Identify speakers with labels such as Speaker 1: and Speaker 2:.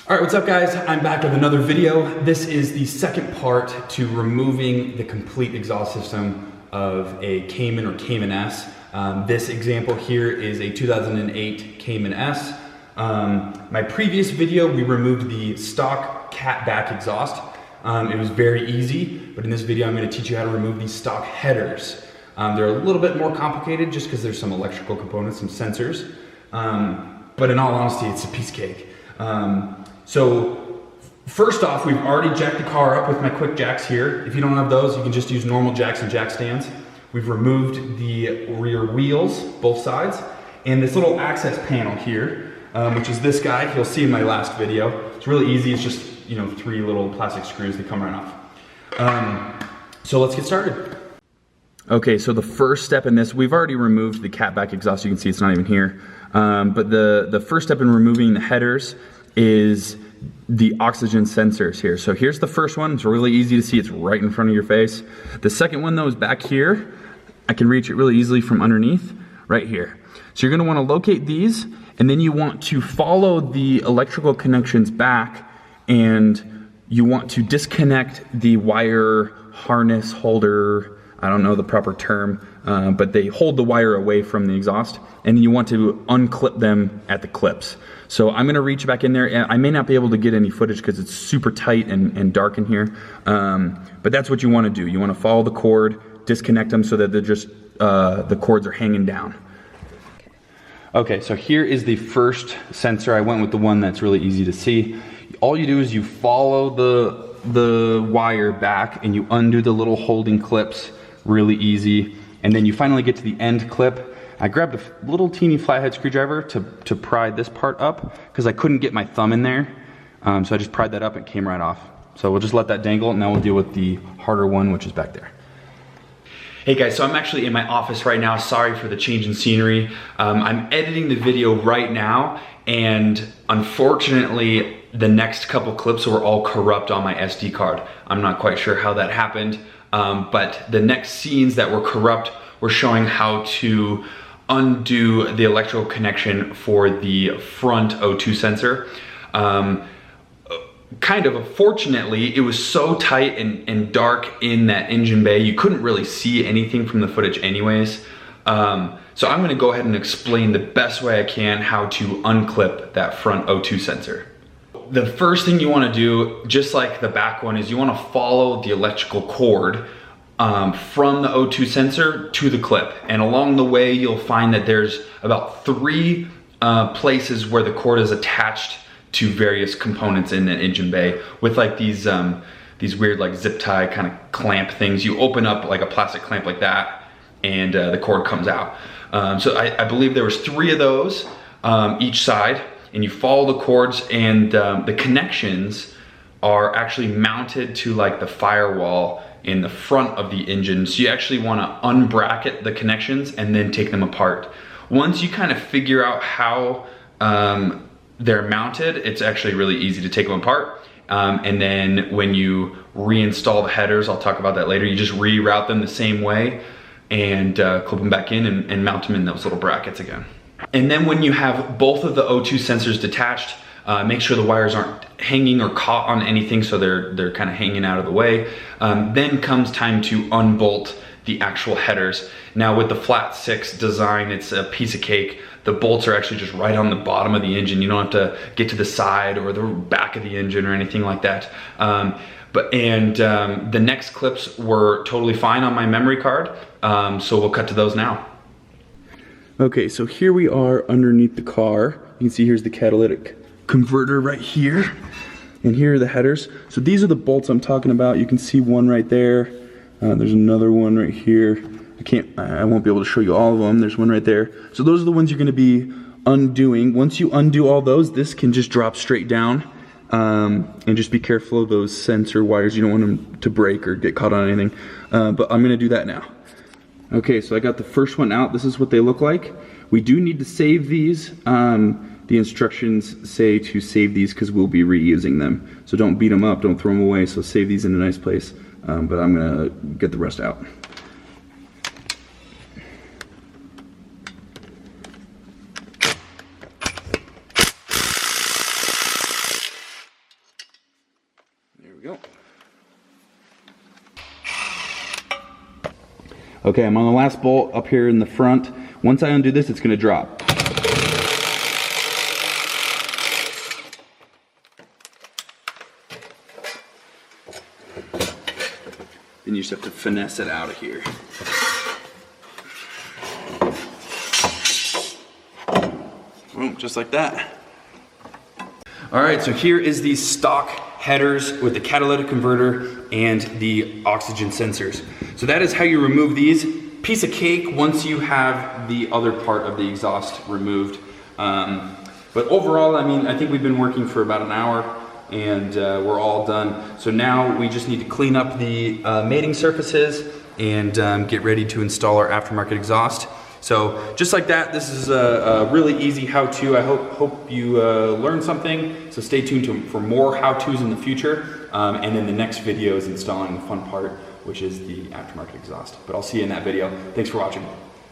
Speaker 1: All right, what's up guys? I'm back with another video. This is the second part to removing the complete exhaust system of a Cayman or Cayman S. This example here is a 2008 Cayman S. My previous video, we removed the stock catback exhaust. It was very easy, but in this video, I'm gonna teach you how to remove these stock headers. They're a little bit more complicated just because there's some electrical components, some sensors. But in all honesty, it's a piece of cake. So first off, we've already jacked the car up with my quick jacks here. If you don't have those, you can just use normal jacks and jack stands. We've removed the rear wheels, both sides, and this little access panel here, which is this guy. You'll see in my last video. It's really easy. It's just, you know, 3 little plastic screws that come right off. So let's get started. Okay, so the first step in this, we've already removed the catback exhaust. You can see it's not even here. But the first step in removing the headers is the oxygen sensors here. So here's the first one. It's really easy to see. It's right in front of your face. The second one though is back here. I can reach it really easily from underneath, right here. So you're gonna wanna locate these, and then you want to follow the electrical connections back, and you want to disconnect the wire harness holder. I don't know the proper term, but they hold the wire away from the exhaust, and you want to unclip them at the clips. So I'm gonna reach back in there, and I may not be able to get any footage because it's super tight and dark in here, but that's what you wanna do. You wanna follow the cord, disconnect them so that they're just, the cords are hanging down. Okay, so here is the first sensor. I went with the one that's really easy to see. All you do is you follow the wire back and you undo the little holding clips, really easy. And then you finally get to the end clip. I grabbed a little teeny flathead screwdriver to pry this part up because I couldn't get my thumb in there. So I just pried that up and it came right off. So we'll just let that dangle, and now we'll deal with the harder one, which is back there. Hey guys, so I'm actually in my office right now. Sorry for the change in scenery. I'm editing the video right now, and unfortunately, the next couple clips were all corrupt on my SD card. I'm not quite sure how that happened, but the next scenes that were corrupt were showing how to undo the electrical connection for the front O2 sensor. Kind of unfortunately, it was so tight and dark in that engine bay, you couldn't really see anything from the footage anyways. So I'm gonna go ahead and explain the best way I can how to unclip that front O2 sensor. The first thing you wanna do, just like the back one, is you wanna follow the electrical cord from the O2 sensor to the clip. And along the way, you'll find that there's about 3 places where the cord is attached to various components in an engine bay with like these weird like zip tie kind of clamp things. You open up like a plastic clamp like that, and the cord comes out. So I believe there was 3 of those each side, and you follow the cords, and the connections are actually mounted to like the firewall in the front of the engine. So you actually want to unbracket the connections and then take them apart. Once you kind of figure out how they're mounted, it's actually really easy to take them apart. And then when you reinstall the headers, I'll talk about that later, you just reroute them the same way and clip them back in and mount them in those little brackets again. And then when you have both of the O2 sensors detached, make sure the wires aren't hanging or caught on anything, so they're kind of hanging out of the way. Then comes time to unbolt the actual headers. Now with the flat 6 design, it's a piece of cake. The bolts are actually just right on the bottom of the engine. You don't have to get to the side or the back of the engine or anything like that. The next clips were totally fine on my memory card, so we'll cut to those now. Okay, so here we are underneath the car. You can see here's the catalytic converter right here, and here are the headers. So these are the bolts I'm talking about. You can see one right there. There's another one right here. I won't be able to show you all of them. There's one right there. So those are the ones you're gonna be undoing. Once you undo all those, this can just drop straight down. And just be careful of those sensor wires. You don't want them to break or get caught on anything. But I'm gonna do that now. Okay, so I got the first one out. This is what they look like. We do need to save these. The instructions say to save these because we'll be reusing them. So don't beat them up, don't throw them away. So save these in a nice place. But I'm gonna get the rest out. go. Okay, I'm on the last bolt up here in the front. Once I undo this, it's going to drop. Then you just have to finesse it out of here. Boom, just like that. All right, so here is the stock headers with the catalytic converter and the oxygen sensors. So that is how you remove these. Piece of cake once you have the other part of the exhaust removed. But overall, I mean, I think we've been working for about an hour and we're all done. So now we just need to clean up the mating surfaces and get ready to install our aftermarket exhaust. So just like that, this is a really easy how-to. I hope you learned something. So stay tuned for more how-tos in the future. And then the next video is installing the fun part, which is the aftermarket exhaust. But I'll see you in that video. Thanks for watching.